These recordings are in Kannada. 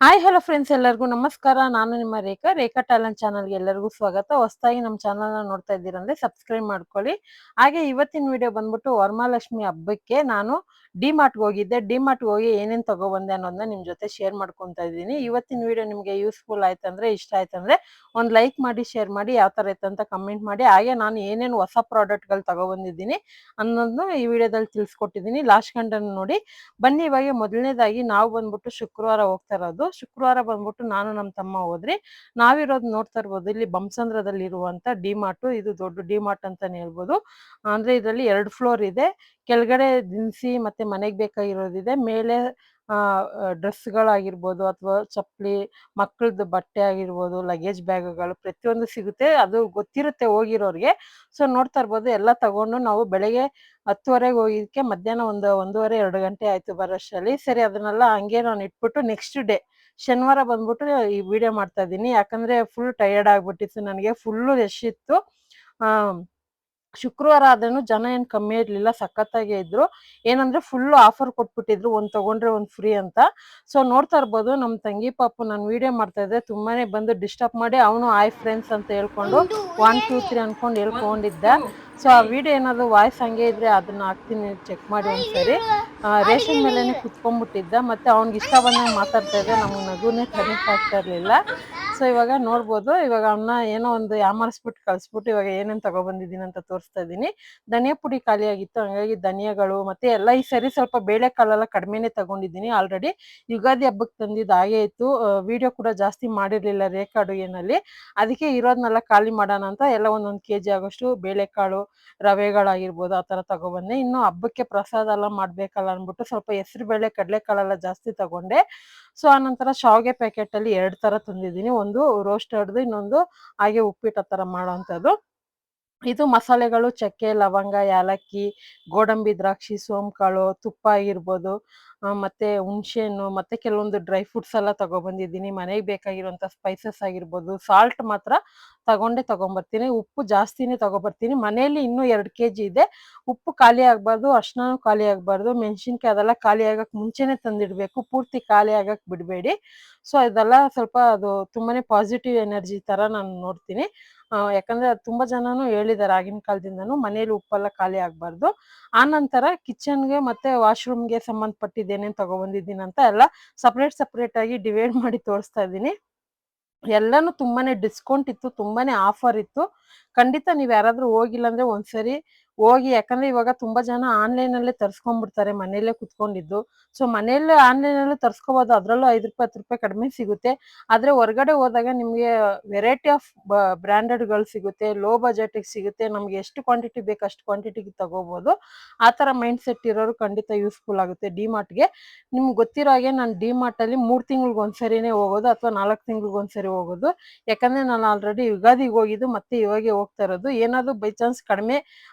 ಹಾಯ್ ಹಲೋ ಫ್ರೆಂಡ್ಸ್, ಎಲ್ಲರಿಗೂ ನಮಸ್ಕಾರ. ನಾನು ನಿಮ್ಮ ರೇಖಾ ಟ್ಯಾಲೆಂಟ್ ಚಾನಲ್ಗೆ ಎಲ್ಲರಿಗೂ ಸ್ವಾಗತ. ಹೊಸದಾಗಿ ನಮ್ಮ ಚಾನಲ್ನ ನೋಡ್ತಾ ಇದ್ದೀರಂದ್ರೆ ಸಬ್ಸ್ಕ್ರೈಬ್ ಮಾಡ್ಕೊಳ್ಳಿ. ಹಾಗೆ ಇವತ್ತಿನ ವಿಡಿಯೋ ಬಂದ್ಬಿಟ್ಟು ವರಮಹಾಲಕ್ಷ್ಮಿ ಹಬ್ಬಕ್ಕೆ ನಾನು ಡಿಮಾರ್ಟ್ಗೆ ಹೋಗಿದ್ದೆ. ಡಿಮಾರ್ಟ್ಗೆ ಹೋಗಿ ಏನೇನು ತಗೊಬಂದೆ ಅನ್ನೋದನ್ನ ನಿಮ್ಮ ಜೊತೆ ಶೇರ್ ಮಾಡ್ಕೊತಾ ಇದ್ದೀನಿ. ಇವತ್ತಿನ ವಿಡಿಯೋ ನಿಮಗೆ ಯೂಸ್ಫುಲ್ ಆಯ್ತಂದ್ರೆ, ಇಷ್ಟ ಆಯ್ತಂದ್ರೆ ಒಂದು ಲೈಕ್ ಮಾಡಿ, ಶೇರ್ ಮಾಡಿ, ಯಾವ ಥರ ಇತ್ತು ಅಂತ ಕಮೆಂಟ್ ಮಾಡಿ. ಹಾಗೆ ನಾನು ಏನೇನು ಹೊಸ ಪ್ರಾಡಕ್ಟ್ಗಳು ತಗೊಬಂದಿದ್ದೀನಿ ಅನ್ನೋದನ್ನು ಈ ವಿಡಿಯೋದಲ್ಲಿ ತಿಳಿಸ್ಕೊಟ್ಟಿದ್ದೀನಿ. ಲಾಸ್ಟ್ ಗಂಟನ್ನು ನೋಡಿ. ಬನ್ನಿ ಇವಾಗ ಮೊದಲನೇದಾಗಿ ನಾವು ಬಂದ್ಬಿಟ್ಟು ಶುಕ್ರವಾರ ಹೋಗ್ತಾ ಇರೋದು. ಶುಕ್ರವಾರ ಬಂದ್ಬಿಟ್ಟು ನಾನು ನಮ್ಮ ತಮ್ಮ ಹೋದ್ರಿ. ನಾವಿರೋದು ನೋಡ್ತಾ ಇರ್ಬೋದು, ಇಲ್ಲಿ ಬಂಸಂದ್ರದಲ್ಲಿ ಇರುವಂತ ಡಿಮಾರ್ಟ್. ಇದು ದೊಡ್ಡ ಡಿಮಾರ್ಟ್ ಅಂತಾನೆ ಹೇಳ್ಬೋದು. ಅಂದ್ರೆ ಇದರಲ್ಲಿ 2 ಫ್ಲೋರ್ ಇದೆ. ಕೆಳಗಡೆ ದಿನಸಿ ಮತ್ತೆ ಮನೆಗೆ ಬೇಕಾಗಿರೋದಿದೆ. ಮೇಲೆ ಡ್ರೆಸ್ಗಳಾಗಿರ್ಬೋದು ಅಥವಾ ಚಪ್ಪಲಿ, ಮಕ್ಕಳದ್ದು ಬಟ್ಟೆ ಆಗಿರ್ಬೋದು, ಲಗೇಜ್ ಬ್ಯಾಗ್ಗಳು ಪ್ರತಿಯೊಂದು ಸಿಗುತ್ತೆ. ಅದು ಗೊತ್ತಿರುತ್ತೆ ಹೋಗಿರೋರಿಗೆ. ಸೊ ನೋಡ್ತಾ ಇರ್ಬೋದು, ಎಲ್ಲ ತಗೊಂಡು ನಾವು ಬೆಳಗ್ಗೆ 10:30ಗೆ ಹೋಗಿದ್ದಕ್ಕೆ ಮಧ್ಯಾಹ್ನ ಒಂದು 1:30 2 ಗಂಟೆ ಆಯ್ತು ಬರೋಷ್ಟರಲ್ಲಿ. ಸರಿ, ಅದನ್ನೆಲ್ಲ ಹಂಗೆ ನಾನು ಇಟ್ಬಿಟ್ಟು ನೆಕ್ಸ್ಟ್ ಡೇ ಶನಿವಾರ ಬಂದ್ಬಿಟ್ಟು ಈ ವಿಡಿಯೋ ಮಾಡ್ತಾ ಇದ್ದೀನಿ. ಯಾಕಂದ್ರೆ ಫುಲ್ ಟಯರ್ಡ್ ಆಗ್ಬಿಟ್ಟಿತ್ತು ನನಗೆ. ಫುಲ್ಲು ರಶ್ ಇತ್ತು. ಆ ಶುಕ್ರವಾರ ಆದ್ರೂ ಜನ ಏನ್ ಕಮ್ಮಿ ಇರ್ಲಿಲ್ಲ, ಸಖತ್ತಾಗೆ ಇದ್ರು. ಏನಂದ್ರೆ ಫುಲ್ ಆಫರ್ ಕೊಟ್ಬಿಟ್ಟಿದ್ರು, ಒಂದ್ ತಗೊಂಡ್ರೆ ಒಂದ್ ಫ್ರೀ ಅಂತ. ಸೊ ನೋಡ್ತಾ ಇರ್ಬೋದು, ನಮ್ ತಂಗಿ ಪಾಪು ನಾನು ವಿಡಿಯೋ ಮಾಡ್ತಾ ಇದ್ದೆ, ತುಂಬಾನೇ ಬಂದು ಡಿಸ್ಟರ್ಬ್ ಮಾಡಿ ಅವನು ಹಾಯ್ ಫ್ರೆಂಡ್ಸ್ ಅಂತ ಹೇಳ್ಕೊಂಡು 1 2 3 ಅನ್ಕೊಂಡು ಹೇಳ್ಕೊಂಡಿದ್ದ. ಸೊ ಆ ವಿಡಿಯೋ ಏನಾದ್ರು ವಾಯ್ಸ್ ಹಂಗೆ ಇದ್ರೆ ಅದನ್ನ ಹಾಕ್ತೀನಿ, ಚೆಕ್ ಮಾಡಿ ಒಂದ್ಸರಿ. ರೇಷನ್ ಮೇಲೆನೆ ಕುತ್ಕೊಂಡ್ಬಿಟ್ಟಿದ್ದ, ಮತ್ತೆ ಅವ್ನಿಗೆ ಇಷ್ಟ ಬಂದಂಗೆ ಮಾತಾಡ್ತಾ ಇದ್ದೆ. ನಮ್ಗೆ ನಗುನೇ ತರಕ್ ಆಗ್ತಾ ಇರ್ಲಿಲ್ಲ. ಸೊ ಇವಾಗ ನೋಡ್ಬೋದು, ಇವಾಗ ಅವನ್ನ ಏನೋ ಒಂದು ಯಾಮಾರಿಸ್ಬಿಟ್ಟು ಕಳ್ಸ್ಬಿಟ್ಟು ಇವಾಗ ಏನೇನ್ ತಗೊಬಂದಿದ್ದೀನಿ ಅಂತ ತೋರಿಸ್ತಾ ಇದ್ದೀನಿ. ಧನಿಯಾ ಪುಡಿ ಖಾಲಿ ಆಗಿತ್ತು, ಹಂಗಾಗಿ ಧನಿಯಾಗಳು ಮತ್ತೆ ಎಲ್ಲ ಈ ಸರಿ ಸ್ವಲ್ಪ ಬೇಳೆಕಾಳೆಲ್ಲ ಕಡಿಮೆನೆ ತಗೊಂಡಿದ್ದೀನಿ. ಆಲ್ರೆಡಿ ಯುಗಾದಿ ಹಬ್ಬಕ್ಕೆ ತಂದಿದ್ದು ಹಾಗೆ ಇತ್ತು. ವಿಡಿಯೋ ಕೂಡ ಜಾಸ್ತಿ ಮಾಡಿರ್ಲಿಲ್ಲ ರೇಖಾ ಅಡುಗೆನಲ್ಲಿ. ಅದಕ್ಕೆ ಇರೋದ್ನೆಲ್ಲ ಖಾಲಿ ಮಾಡೋಣ ಅಂತ ಎಲ್ಲ ಒಂದೊಂದು ಕೆಜಿ ಆಗೋಷ್ಟು ಬೇಳೆಕಾಳು, ರವೆಗಳಾಗಿರ್ಬೋದು ಆ ತರ ತಗೊಬಂದೆ. ಇನ್ನು ಹಬ್ಬಕ್ಕೆ ಪ್ರಸಾದ ಎಲ್ಲ ಮಾಡ್ಬೇಕಲ್ಲ ಅನ್ಬಿಟ್ಟು ಸ್ವಲ್ಪ ಹೆಸರು ಬೇಳೆ, ಕಡಲೆಕಾಳೆಲ್ಲ ಜಾಸ್ತಿ ತಗೊಂಡೆ. ಸೊ ಆನಂತರ ಶಾವಿಗೆ ಪ್ಯಾಕೆಟ್ ಅಲ್ಲಿ 2 ತರ ತಂದಿದ್ದೀನಿ. ಒಂದು ರೋಸ್ಟರ್ದು, ಇನ್ನೊಂದು ಹಾಗೆ ಉಪ್ಪಿಟ್ಟು ಆ ತರ ಮಾಡೋಂಥದ್ದು. ಇದು ಮಸಾಲೆಗಳು ಚಕ್ಕೆ, ಲವಂಗ, ಯಾಲಕ್ಕಿ, ಗೋಡಂಬಿ, ದ್ರಾಕ್ಷಿ, ಸೋಂಕಾಳು, ತುಪ್ಪ ಆಗಿರ್ಬೋದು, ಮತ್ತೆ ಹುಣಸೆಹಣ್ಣು, ಮತ್ತೆ ಕೆಲವೊಂದು ಡ್ರೈ ಫ್ರೂಟ್ಸ್ ಎಲ್ಲ ತಗೊಬಂದಿದ್ದೀನಿ. ಮನೆಗೆ ಬೇಕಾಗಿರುವಂತ ಸ್ಪೈಸಸ್ ಆಗಿರ್ಬೋದು. ಸಾಲ್ಟ್ ಮಾತ್ರ ತಗೊಂಬರ್ತೀನಿ. ಉಪ್ಪು ಜಾಸ್ತಿನೇ ತಗೊಬರ್ತೀನಿ. ಮನೆಯಲ್ಲಿ ಇನ್ನೂ 2 ಕೆಜಿ ಇದೆ. ಉಪ್ಪು ಖಾಲಿ ಆಗ್ಬಾರ್ದು, ಅರ್ಶಿನನೂ ಖಾಲಿ ಆಗ್ಬಾರ್ದು, ಮೆಣಸಿನ್ಕಾಯಿ ಅದೆಲ್ಲ ಖಾಲಿ ಆಗಕ್ ಮುಂಚೆನೆ ತಂದಿಡ್ಬೇಕು. ಪೂರ್ತಿ ಖಾಲಿ ಆಗಕ್ ಬಿಡಬೇಡಿ. ಸೊ ಇದೆಲ್ಲ ಸ್ವಲ್ಪ ಅದು ತುಂಬಾನೇ ಪಾಸಿಟಿವ್ ಎನರ್ಜಿ ತರ ನಾನು ನೋಡ್ತೀನಿ. ಯಾಕಂದ್ರೆ ತುಂಬಾ ಜನನು ಹೇಳಿದ್ದಾರೆ ಆಗಿನ ಕಾಲದಿಂದನೂ ಮನೇಲಿ ಉಪ್ಪೆಲ್ಲ ಖಾಲಿ ಆಗ್ಬಾರ್ದು. ಆ ನಂತರ ಕಿಚನ್ಗೆ ಮತ್ತೆ ವಾಶ್ರೂಮ್ಗೆ ಸಂಬಂಧಪಟ್ಟಿದ್ದು ಏನೇನ್ ತಗೊಬಂದಿದ್ದೀನಿ ಅಂತ ಎಲ್ಲ ಸಪ್ರೇಟ್ ಆಗಿ ಡಿವೈಡ್ ಮಾಡಿ ತೋರಿಸ್ತಾ ಇದ್ದೀನಿ. ಎಲ್ಲಾನು ತುಂಬಾನೇ ಡಿಸ್ಕೌಂಟ್ ಇತ್ತು, ತುಂಬಾನೇ ಆಫರ್ ಇತ್ತು. ಖಂಡಿತ ನೀವ್ ಯಾರಾದ್ರೂ ಹೋಗಿಲ್ಲ ಅಂದ್ರೆ ಒಂದ್ಸರಿ ಹೋಗಿ. ಯಾಕಂದ್ರೆ ಇವಾಗ ತುಂಬಾ ಜನ ಆನ್ಲೈನ್ ಅಲ್ಲೇ ತರ್ಸ್ಕೊಂಡ್ಬಿಡ್ತಾರೆ ಮನೇಲೆ ಕುತ್ಕೊಂಡಿದ್ದು. ಸೊ ಮನೇಲೆ ಆನ್ಲೈನ್ ಅಲ್ಲೂ ತರ್ಸ್ಕೋಬಹುದು, ಅದ್ರಲ್ಲೂ ₹5 ₹10 ಕಡಿಮೆ ಸಿಗುತ್ತೆ. ಆದ್ರೆ ಹೊರಗಡೆ ಹೋದಾಗ ನಿಮ್ಗೆ ವೆರೈಟಿ ಆಫ್ ಬ್ರಾಂಡೆಡ್ ಗಳು ಸಿಗುತ್ತೆ, ಲೋ ಬಜೆಟ್ ಸಿಗುತ್ತೆ. ನಮ್ಗೆ ಎಷ್ಟು ಕ್ವಾಂಟಿಟಿ ಬೇಕು ಅಷ್ಟು ಕ್ವಾಂಟಿಟಿಗೆ ತಗೋಬಹುದು. ಆ ತರ ಮೈಂಡ್ ಸೆಟ್ ಇರೋರು ಖಂಡಿತ ಯೂಸ್ಫುಲ್ ಆಗುತ್ತೆ ಡಿಮಾರ್ಟ್ಗೆ. ನಿಮ್ಗೆ ಗೊತ್ತಿರೋ ಹಾಗೆ ನಾನು ಡಿಮಾರ್ಟ್ ಅಲ್ಲಿ 3 ತಿಂಗಳಿಗೆ ಒಂದ್ಸರಿನೇ ಹೋಗೋದು ಅಥವಾ 4 ತಿಂಗಳಿಗೆ ಒಂದ್ಸರಿ ಹೋಗೋದು. ಯಾಕಂದ್ರೆ ನಾನು ಆಲ್ರೆಡಿ ಯುಗಾದಿಗೆ ಹೋಗಿದ್ದು, ಮತ್ತೆ ಇವಾಗೆ ಹೋಗ್ತಾ ಇರೋದು. ಏನಾದ್ರು ಬೈ ಚಾನ್ಸ್ ಕಡಿಮೆ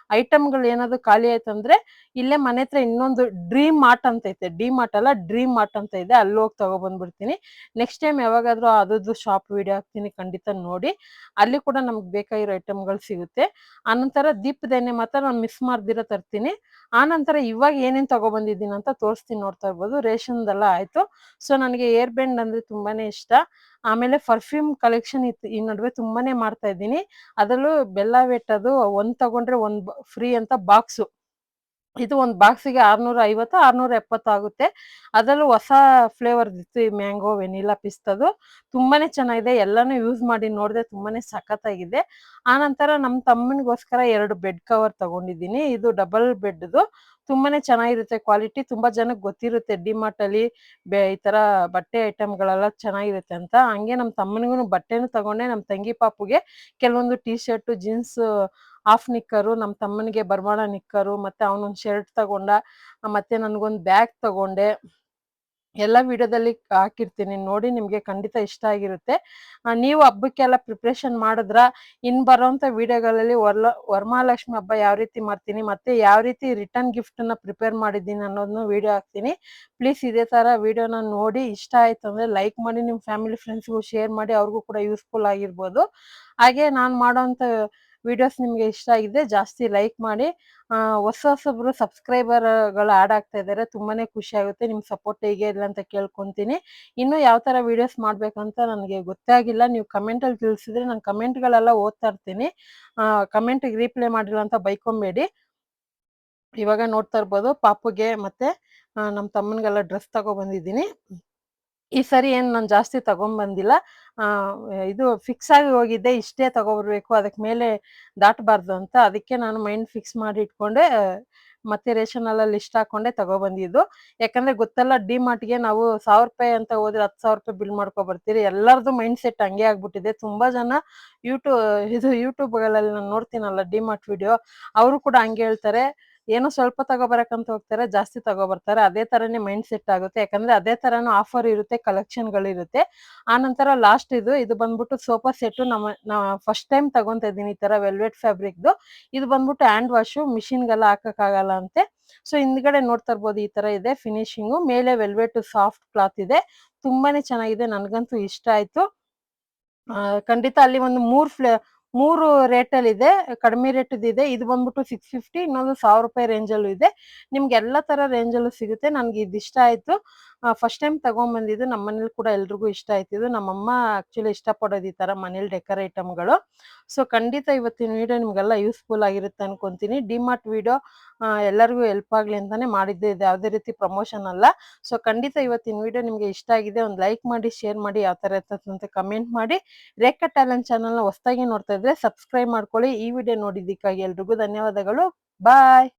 ಐಟಮ್ಗಳು ಏನಾದ್ರು ಖಾಲಿ ಆಯ್ತಂದ್ರೆ ಇಲ್ಲೇ ಮನೆ ಹತ್ರ ಇನ್ನೊಂದು ಡ್ರೀಮ್ ಮಾರ್ಟ್ ಅಂತ ಐತೆ. ಡಿಮಾರ್ಟ್ ಅಲ್ಲ, ಡ್ರೀಮ್ ಮಾರ್ಟ್ ಅಂತ ಇದೆ, ಅಲ್ಲಿ ಹೋಗಿ ತಗೊಬಂದ್ಬಿಡ್ತೀನಿ. ನೆಕ್ಸ್ಟ್ ಟೈಮ್ ಯಾವಾಗಾದ್ರೂ ಅದ್ರದ್ದು ಶಾಪ್ ವಿಡಿಯೋ ಹಾಕ್ತೀನಿ, ಖಂಡಿತ ನೋಡಿ. ಅಲ್ಲಿ ಕೂಡ ನಮ್ಗೆ ಬೇಕಾಗಿರೋ ಐಟಮ್ಗಳು ಸಿಗುತ್ತೆ. ಆನಂತರ ದೀಪದ ಎಣ್ಣೆ ಮಾತ್ರ ನಾನು ಮಿಸ್ ಮಾಡ್ದಿರ ತರ್ತೀನಿ. ಆನಂತರ ಇವಾಗ ಏನೇನ್ ತಗೊಬಂದಿದ್ದೀನಿ ಅಂತ ತೋರಿಸ್ತೀನಿ, ನೋಡ್ತಾ ಇರ್ಬೋದು. ರೇಷನ್ದೆಲ್ಲ ಆಯ್ತು. ಸೊ ನನಗೆ ಏರ್ ಬ್ಯಾಂಡ್ ಅಂದ್ರೆ ತುಂಬಾನೇ ಇಷ್ಟ. ಆಮೇಲೆ ಪರ್ಫ್ಯೂಮ್ ಕಲೆಕ್ಷನ್ ಇತ್ತು, ಈ ನಡುವೆ ತುಂಬಾನೇ ಮಾಡ್ತಾ ಇದ್ದೀನಿ. ಅದರಲ್ಲೂ ಬೆಲ್ಲ ವೆಟ್ಟದು ಒಂದ್ ತಗೊಂಡ್ರೆ ಒಂದ್ ಫ್ರೀ ಅಂತ ಬಾಕ್ಸು. ಇದು ಒಂದು ಬಾಕ್ಸಿಗೆ 650 670 ಆಗುತ್ತೆ. ಅದರಲ್ಲೂ ಹೊಸ ಫ್ಲೇವರ್ ಇತ್ತು, ಈ ಮ್ಯಾಂಗೋ, ವೆನಿಲಾ, ಪಿಸ್ತದು. ತುಂಬಾನೇ ಚೆನ್ನಾಗಿದೆ. ಎಲ್ಲಾನು ಯೂಸ್ ಮಾಡಿ ನೋಡಿದೆ, ತುಂಬಾನೇ ಸಖತ್ತಾಗಿದೆ. ಆನಂತರ ನಮ್ಮ ತಮ್ಮನಿಗೋಸ್ಕರ 2 ಬೆಡ್ ಕವರ್ ತಗೊಂಡಿದ್ದೀನಿ. ಇದು ಡಬಲ್ ಬೆಡ್‌ದು. ತುಂಬಾನೇ ಚೆನ್ನಾಗಿರುತ್ತೆ ಕ್ವಾಲಿಟಿ. ತುಂಬಾ ಜನಕ್ಕೆ ಗೊತ್ತಿರುತ್ತೆ ಡಿಮಾರ್ಟ್ ಅಲ್ಲಿ ಈ ತರ ಬಟ್ಟೆ ಐಟಮ್‌ಗಳೆಲ್ಲ ಚೆನ್ನಾಗಿರುತ್ತೆ ಅಂತ. ಹಂಗೆ ನಮ್ಮ ತಮ್ಮನಿಗೂ ಬಟ್ಟೆನೂ ತಗೊಂಡೆ. ನಮ್ಮ ತಂಗಿ ಪಾಪುಗೆ ಕೆಲವೊಂದು ಟೀ ಶರ್ಟ್, ಜೀನ್ಸ್ ಹಾಫ್ ನಿಕ್ಕರು, ನಮ್ಮ ತಮ್ಮನಿಗೆ ಬರ್ಮಾಡ ನಿಕ್ಕರು, ಮತ್ತೆ ಅವನೊಂದು ಶರ್ಟ್ ತಗೊಂಡ. ಮತ್ತೆ ನನಗೊಂದು ಬ್ಯಾಗ್ ತಗೊಂಡೆ. ಎಲ್ಲ ವಿಡಿಯೋದಲ್ಲಿ ಹಾಕಿರ್ತೀನಿ ನೋಡಿ, ನಿಮ್ಗೆ ಖಂಡಿತ ಇಷ್ಟ ಆಗಿರುತ್ತೆ. ನೀವು ಹಬ್ಬಕ್ಕೆಲ್ಲ ಪ್ರಿಪ್ರೇಷನ್ ಮಾಡಿದ್ರ? ಇನ್ ಬರೋಂಥ ವಿಡಿಯೋಗಳಲ್ಲಿ ವರಮಹಾಲಕ್ಷ್ಮಿ ಹಬ್ಬ ಯಾವ ರೀತಿ ಮಾಡ್ತೀನಿ, ಮತ್ತೆ ಯಾವ ರೀತಿ ರಿಟರ್ನ್ ಗಿಫ್ಟನ್ನ ಪ್ರಿಪೇರ್ ಮಾಡಿದ್ದೀನಿ ಅನ್ನೋದನ್ನು ವಿಡಿಯೋ ಹಾಕ್ತೀನಿ. ಪ್ಲೀಸ್ ಇದೇ ತರ ವಿಡಿಯೋನ ನೋಡಿ. ಇಷ್ಟ ಆಯ್ತು ಅಂದ್ರೆ ಲೈಕ್ ಮಾಡಿ, ನಿಮ್ಮ ಫ್ಯಾಮಿಲಿ ಫ್ರೆಂಡ್ಸ್‌ಗೂ ಶೇರ್ ಮಾಡಿ, ಅವ್ರಿಗೂ ಕೂಡ ಯೂಸ್ಫುಲ್ ಆಗಿರ್ಬೋದು. ಹಾಗೆ ನಾನು ಮಾಡೋಂಥ ವಿಡಿಯೋಸ್ ನಿಮ್ಗೆ ಇಷ್ಟ ಆಗಿದೆ ಜಾಸ್ತಿ ಲೈಕ್ ಮಾಡಿ. ಹೊಸೊಬ್ರು ಸಬ್ಸ್ಕ್ರೈಬರ್‌ಗಳು ಆಡ್ ಆಗ್ತಾ ಇದ್ದಾರೆ. ತುಂಬಾನೇ ಖುಷಿ ಆಗುತ್ತೆ. ನಿಮ್ ಸಪೋರ್ಟ್ ಹೇಗೆ ಇಲ್ಲ ಅಂತ ಕೇಳ್ಕೊಂತೀನಿ. ಇನ್ನು ಯಾವ ತರ ವಿಡಿಯೋಸ್ ಮಾಡ್ಬೇಕಂತ ನನಗೆ ಗೊತ್ತೇ ಆಗಿಲ್ಲ. ನೀವು ಕಮೆಂಟಲ್ಲಿ ತಿಳಿಸಿದ್ರೆ ನಾನು ಕಮೆಂಟ್‌ಗಳೆಲ್ಲ ಓದ್ತಾ ಇರ್ತೀನಿ. ಕಮೆಂಟ್‌ಗೆ ರಿಪ್ಲೈ ಮಾಡಿಲ್ಲ ಅಂತ ಬೈಕೊಂಬೇಡಿ. ಇವಾಗ ನೋಡ್ತಾ ಇರ್ಬೋದು ಪಾಪುಗೆ ಮತ್ತೆ ನಮ್ಮ ತಮ್ಮನಿಗೆಲ್ಲ ಡ್ರೆಸ್ ತಗೊಬಂದಿದ್ದೀನಿ. ಈ ಸರಿ ಏನ್ ನಾನ್ ಜಾಸ್ತಿ ತಗೊಂಬಂದಿಲ್ಲ. ಆ ಇದು ಫಿಕ್ಸ್ ಆಗಿ ಹೋಗಿದ್ದೆ ಇಷ್ಟೇ ತಗೋಬರ್ಬೇಕು ಅದಕ್ ಮೇಲೆ ದಾಟಬಾರ್ದು ಅಂತ. ಅದಕ್ಕೆ ನಾನು ಮೈಂಡ್ ಫಿಕ್ಸ್ ಮಾಡಿ ಇಟ್ಕೊಂಡೆ. ಮತ್ತೆ ರೇಷನ್ ಲಿಸ್ಟ್ ಹಾಕೊಂಡೆ ತಗೊಬಂದಿದ್ದು. ಯಾಕಂದ್ರೆ ಗೊತ್ತಲ್ಲ ಡಿಮಾರ್ಟ್‌ಗೆ ನಾವು ₹1000 ಅಂತ ಹೋದ್ರೆ ₹10,000 ಬಿಲ್ ಮಾಡ್ಕೊ ಬರ್ತೀರಿ. ಎಲ್ಲರದು ಮೈಂಡ್ ಸೆಟ್ ಹಂಗೆ ಆಗ್ಬಿಟ್ಟಿದೆ. ತುಂಬಾ ಜನ ಯೂಟ್ಯೂಬ್‌ಗಳಲ್ಲಿ ನಾನು ನೋಡ್ತೀನಲ್ಲ ಡಿಮಾರ್ಟ್ ವಿಡಿಯೋ, ಅವರು ಕೂಡ ಹಂಗೆ ಹೇಳ್ತಾರೆ. ಏನೋ ಸ್ವಲ್ಪ ತಗೋಬರಕಂತ ಹೋಗ್ತಾರೆ, ಜಾಸ್ತಿ ತಗೋಬರ್ತಾರೆ. ಅದೇ ತರನೇ ಮೈಂಡ್ ಸೆಟ್ ಆಗುತ್ತೆ. ಯಾಕಂದ್ರೆ ಅದೇ ತರನು ಆಫರ್ ಇರುತ್ತೆ, ಕಲೆಕ್ಷನ್‌ಗಳಿರುತ್ತೆ. ಆನಂತರ ಲಾಸ್ಟ್ ಇದು ಬಂದ್ಬಿಟ್ಟು ಸೋಫಾ ಸೆಟ್ಟು ನಾ ಫಸ್ಟ್ ಟೈಮ್ ತಗೊಂತಾ ಇದ್ದೀನಿ ಈ ತರ ವೆಲ್ವೆಟ್ ಫ್ಯಾಬ್ರಿಕ್‌ದು. ಇದು ಬಂದ್ಬಿಟ್ಟು ಹ್ಯಾಂಡ್ ವಾಶು ಮಿಷಿನ್‌ಗೆಲ್ಲ ಹಾಕಕ್ಕಾಗಲ್ಲ ಅಂತೆ. ಸೊ ಹಿಂದ್ಗಡೆ ನೋಡ್ತಾ ಇರ್ಬೋದು ಈ ತರ ಇದೆ ಫಿನಿಶಿಂಗು. ಮೇಲೆ ವೆಲ್ವೆಟ್ ಸಾಫ್ಟ್ ಕ್ಲಾತ್ ಇದೆ. ತುಂಬಾನೇ ಚೆನ್ನಾಗಿದೆ. ನನ್ಗಂತೂ ಇಷ್ಟ ಆಯ್ತು. ಖಂಡಿತ ಅಲ್ಲಿ ಒಂದು 3 ರೇಟಲ್ಲಿದೆ. ಕಡಿಮೆ ರೇಟ್‌ದಿದೆ. ಇದು ಬಂದ್ಬಿಟ್ಟು 650 ಇನ್ನೊಂದು ₹1000 ರೇಂಜಲ್ಲೂ ಇದೆ. ನಿಮ್ಗೆ ಎಲ್ಲಾ ತರ ರೇಂಜಲ್ಲೂ ಸಿಗುತ್ತೆ. ನನ್ಗೆ ಇದಿಷ್ಟ ಆಯ್ತು. ಫಸ್ಟ್ ಟೈಮ್ ತಗೊಂಬಂದಿದ್ದು. ನಮ್ಮನೇಲಿ ಕೂಡ ಎಲ್ರಿಗೂ ಇಷ್ಟ ಆಯ್ತು ಇದು. ನಮ್ಮಮ್ಮ ಆಕ್ಚುಲಿ ಇಷ್ಟಪಡೋದು ಈ ತರ ಮನೇಲಿ ಡೆಕೋರ್ ಐಟಮ್‌ಗಳು. ಸೊ ಖಂಡಿತ ಇವತ್ತಿನ ವಿಡಿಯೋ ನಿಮ್ಗೆಲ್ಲ ಯೂಸ್‌ಫುಲ್ ಆಗಿರುತ್ತೆ ಅನ್ಕೊಂತೀನಿ. ಡಿಮಾರ್ಟ್ ವಿಡಿಯೋ ಎಲ್ಲರಿಗೂ ಹೆಲ್ಪ್ ಆಗ್ಲಿ ಅಂತಾನೆ ಮಾಡಿದ್ದು. ಇದು ಯಾವುದೇ ರೀತಿ ಪ್ರಮೋಷನ್ ಅಲ್ಲ. ಸೊ ಖಂಡಿತ ಇವತ್ತಿನ ವಿಡಿಯೋ ನಿಮ್ಗೆ ಇಷ್ಟ ಆಗಿದೆ. ಒಂದು ಲೈಕ್ ಮಾಡಿ, ಶೇರ್ ಮಾಡಿ, ಯಾವ ತರ ಇರ್ತದೆ ಅಂತ ಕಮೆಂಟ್ ಮಾಡಿ. ರೇಖಾ ಟ್ಯಾಲೆಂಟ್ ಚಾನೆಲ್‌ನ ಹೊಸದಾಗಿ ನೋಡ್ತಾ ಇದ್ರೆ ಸಬ್ಸ್ಕ್ರೈಬ್ ಮಾಡ್ಕೊಳ್ಳಿ. ಈ ವಿಡಿಯೋ ನೋಡಿದ್ದಕ್ಕಾಗಿ ಎಲ್ರಿಗೂ ಧನ್ಯವಾದಗಳು. ಬಾಯ್.